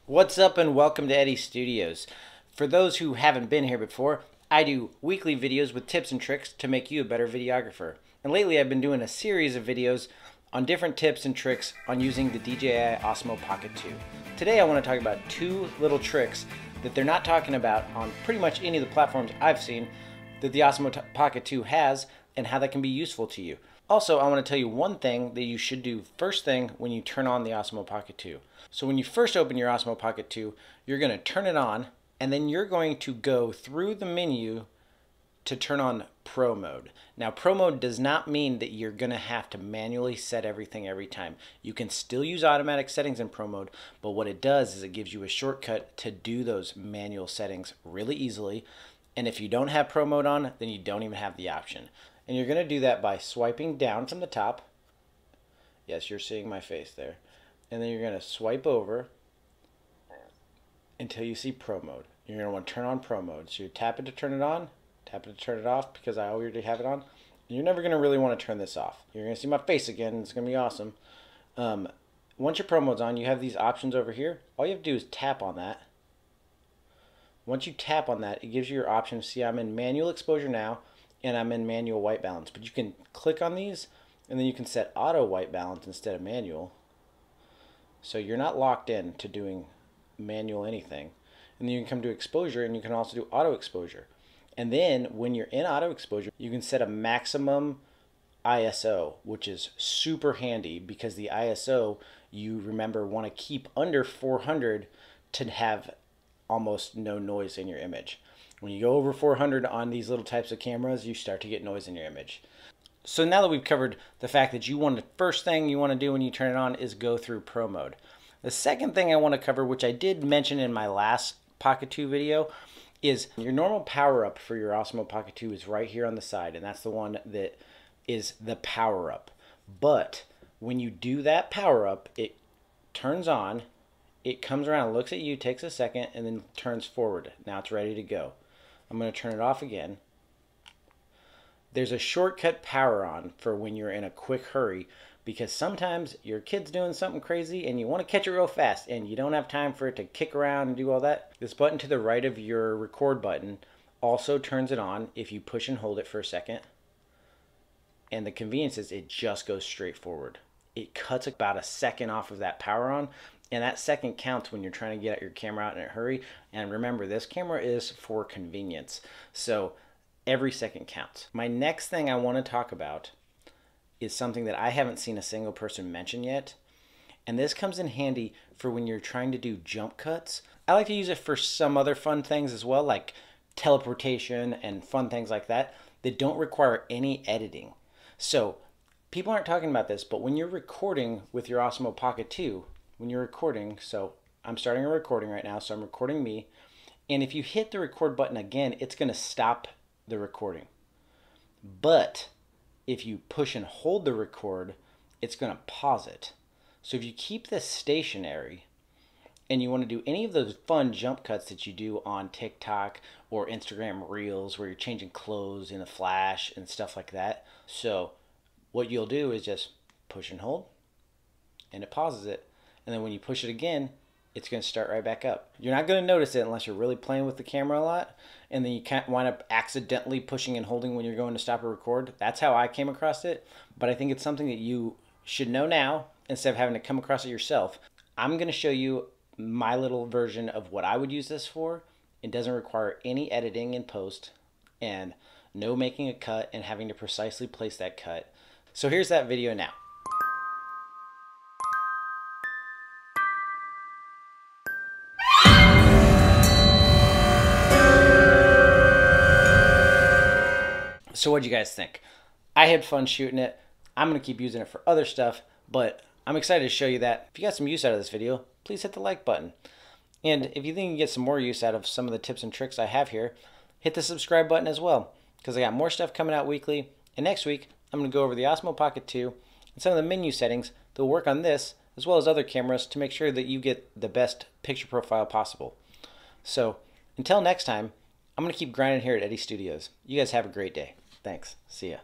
What's up and welcome to Eddie Studios. For those who haven't been here before, I do weekly videos with tips and tricks to make you a better videographer. And lately I've been doing a series of videos on different tips and tricks on using the DJI Pocket 2. Today I want to talk about two little tricks that they're not talking about on pretty much any of the platforms I've seen that the Pocket 2 has and how that can be useful to you. Also, I want to tell you one thing that you should do first thing when you turn on the Pocket 2. So when you first open your Pocket 2, you're going to turn it on, and then you're going to go through the menu to turn on Pro Mode. Now, Pro Mode does not mean that you're going to have to manually set everything every time. You can still use automatic settings in Pro Mode, but what it does is it gives you a shortcut to do those manual settings really easily. And if you don't have Pro Mode on, then you don't even have the option. And you're going to do that by swiping down from the top. Yes, you're seeing my face there. And then you're going to swipe over until you see Pro Mode. You're going to want to turn on Pro Mode. So you tap it to turn it on, tap it to turn it off because I already have it on. And you're never going to really want to turn this off. You're going to see my face again. It's going to be awesome. Once your Pro Mode's on, you have these options over here. All you have to do is tap on that. Once you tap on that, it gives you your options. See, I'm in manual exposure now, and I'm in manual white balance. But you can click on these, and then you can set auto white balance instead of manual. So you're not locked in to doing manual anything. And then you can come to exposure, and you can also do auto exposure. And then when you're in auto exposure, you can set a maximum ISO, which is super handy because the ISO, you remember, want to keep under 400 to have almost no noise in your image. When you go over 400 on these little types of cameras, you start to get noise in your image. So now that we've covered the fact that the first thing you want to do when you turn it on is go through Pro Mode. The second thing I want to cover, which I did mention in my last Pocket 2 video, is your normal power up for your Pocket 2 is right here on the side, and that's the one that is the power up. But when you do that power up, it turns on, it comes around, looks at you, takes a second, and then turns forward. Now it's ready to go. I'm going to turn it off again. There's a shortcut power on for when you're in a quick hurry, because sometimes your kid's doing something crazy and you want to catch it real fast and you don't have time for it to kick around and do all that. This button to the right of your record button also turns it on if you push and hold it for a second. And the convenience is it just goes straight forward. It cuts about a second off of that power on, and that second counts when you're trying to get your camera out in a hurry. And remember, this camera is for convenience. So every second counts. My next thing I want to talk about is something that I haven't seen a single person mention yet. And this comes in handy for when you're trying to do jump cuts. I like to use it for some other fun things as well, like teleportation and fun things like that don't require any editing. So people aren't talking about this, but when you're recording with your Pocket 2, when you're recording, so I'm starting a recording right now, so I'm recording me. And if you hit the record button again, it's going to stop the recording. But if you push and hold the record, it's going to pause it. So if you keep this stationary and you want to do any of those fun jump cuts that you do on TikTok or Instagram Reels where you're changing clothes in a flash and stuff like that, so what you'll do is just push and hold and it pauses it. And then when you push it again, it's going to start right back up. You're not going to notice it unless you're really playing with the camera a lot, and then you can't wind up accidentally pushing and holding when you're going to stop a record. That's how I came across it, but I think it's something that you should know now instead of having to come across it yourself. I'm going to show you my little version of what I would use this for. It doesn't require any editing in post and no making a cut and having to precisely place that cut. So here's that video now. So what'd you guys think? I had fun shooting it. I'm going to keep using it for other stuff, but I'm excited to show you that. If you got some use out of this video, please hit the like button. And if you think you can get some more use out of some of the tips and tricks I have here, hit the subscribe button as well, because I got more stuff coming out weekly. And next week, I'm going to go over the Pocket 2 and some of the menu settings that will work on this, as well as other cameras, to make sure that you get the best picture profile possible. So until next time, I'm going to keep grinding here at Eddie Studios. You guys have a great day. Thanks. See ya.